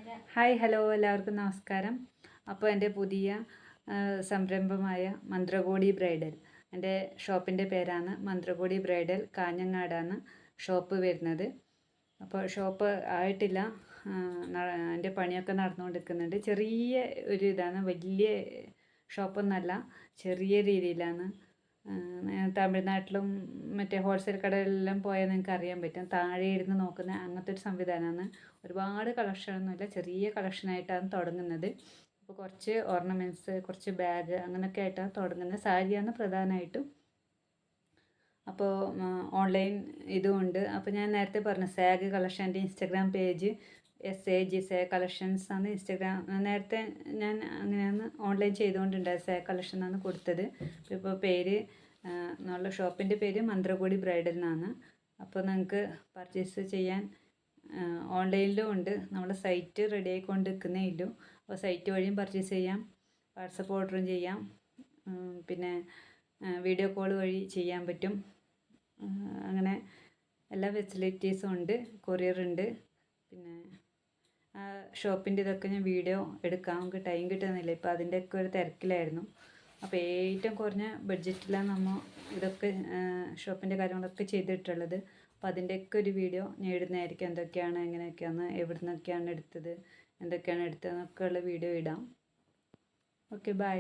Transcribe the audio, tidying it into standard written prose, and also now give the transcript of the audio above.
Hi hello എല്ലാവർക്കും നമസ്കാരം. അപ്പോൾ എൻ്റെ പുതിയ സംരംഭമായ മന്ത്രകോടി ബ്രൈഡൽ, എൻ്റെ ഷോപ്പിൻ്റെ പേരാണ് മന്ത്രകോടി ബ്രൈഡൽ. കാഞ്ഞങ്ങാടാണ് ഷോപ്പ് വരുന്നത്. അപ്പോൾ ഷോപ്പ് ആയിട്ടില്ല, എൻ്റെ പണിയൊക്കെ നടന്നുകൊണ്ടിരിക്കുന്നുണ്ട്. ചെറിയ ഒരു ഇതാണ്, വലിയ ഷോപ്പൊന്നല്ല, ചെറിയ രീതിയിലാണ്. തമിഴ്നാട്ടിലും മറ്റേ ഹോൾസെയിൽ കടകളിലെല്ലാം പോയാൽ നിങ്ങൾക്ക് അറിയാൻ പറ്റും. താഴെ ഇരുന്ന് നോക്കുന്ന അങ്ങനത്തെ ഒരു സംവിധാനമാണ്. ഒരുപാട് കളക്ഷനൊന്നുമില്ല, ചെറിയ കളക്ഷനായിട്ടാണ് തുടങ്ങുന്നത്. അപ്പോൾ കുറച്ച് ഓർണമെൻറ്റ്സ്, കുറച്ച് ബാഗ് അങ്ങനെയൊക്കെ ആയിട്ടാണ് തുടങ്ങുന്നത്. സാരിയാണ് പ്രധാനമായിട്ടും. അപ്പോൾ ഓൺലൈൻ ഇതുമുണ്ട്. അപ്പോൾ ഞാൻ നേരത്തെ പറഞ്ഞു സാഗ് കളക്ഷൻ, എൻ്റെ ഇൻസ്റ്റാഗ്രാം പേജ് SAG കളക്ഷൻസ് ആണ് ഇൻസ്റ്റാഗ്രാം. നേരത്തെ ഞാൻ അങ്ങനെയാണ് ഓൺലൈൻ ചെയ്തുകൊണ്ടുണ്ടായത്. കളക്ഷൻ എന്നാണ് കൊടുത്തത്. ഇപ്പോൾ പേര് എന്നുള്ള ഷോപ്പിൻ്റെ പേര് മന്ത്രകോടി ബ്രൈഡൽ എന്നാണ്. അപ്പോൾ നിങ്ങൾക്ക് പർച്ചേസ് ചെയ്യാൻ ഓൺലൈനിലും ഉണ്ട്. നമ്മുടെ സൈറ്റ് റെഡി ആയിക്കൊണ്ടിരിക്കുന്നേ ഉള്ളൂ. അപ്പോൾ സൈറ്റ് വഴിയും പർച്ചേസ് ചെയ്യാം, വാട്സപ്പ് ഓർഡറും ചെയ്യാം, പിന്നെ വീഡിയോ കോൾ വഴി ചെയ്യാൻ പറ്റും. അങ്ങനെ എല്ലാ ഫെസിലിറ്റീസും ഉണ്ട്. കൊറിയർ ഉണ്ട്. പിന്നെ ഷോപ്പിൻ്റെ ഇതൊക്കെ ഞാൻ വീഡിയോ എടുക്കാം, നമുക്ക് ടൈം കിട്ടുന്നില്ല. ഇപ്പോൾ അതിൻ്റെയൊക്കെ ഒരു തിരക്കിലായിരുന്നു. അപ്പോൾ ഏറ്റവും കുറഞ്ഞ ബഡ്ജറ്റിലാണ് നമ്മൾ ഇതൊക്കെ ഷോപ്പിൻ്റെ കാര്യങ്ങളൊക്കെ ചെയ്തിട്ടുള്ളത്. അപ്പോൾ അതിൻ്റെയൊക്കെ ഒരു വീഡിയോ ഞാൻ ഇടുന്നതായിരിക്കും. എന്തൊക്കെയാണ്, എങ്ങനെയൊക്കെയാണ്, എവിടെ നിന്നൊക്കെയാണ് എടുത്തത്, എന്തൊക്കെയാണ് എടുത്തതെന്നൊക്കെ ഉള്ള വീഡിയോ ഇടാം. Okay, by.